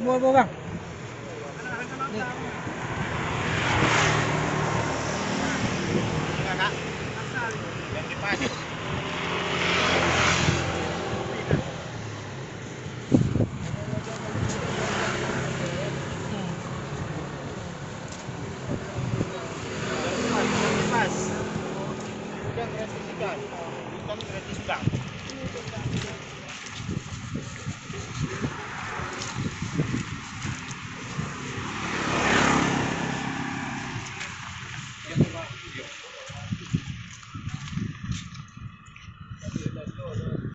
Mua vô bang. Yang kipas. Udang gratis ikan. Ikan gratis udang.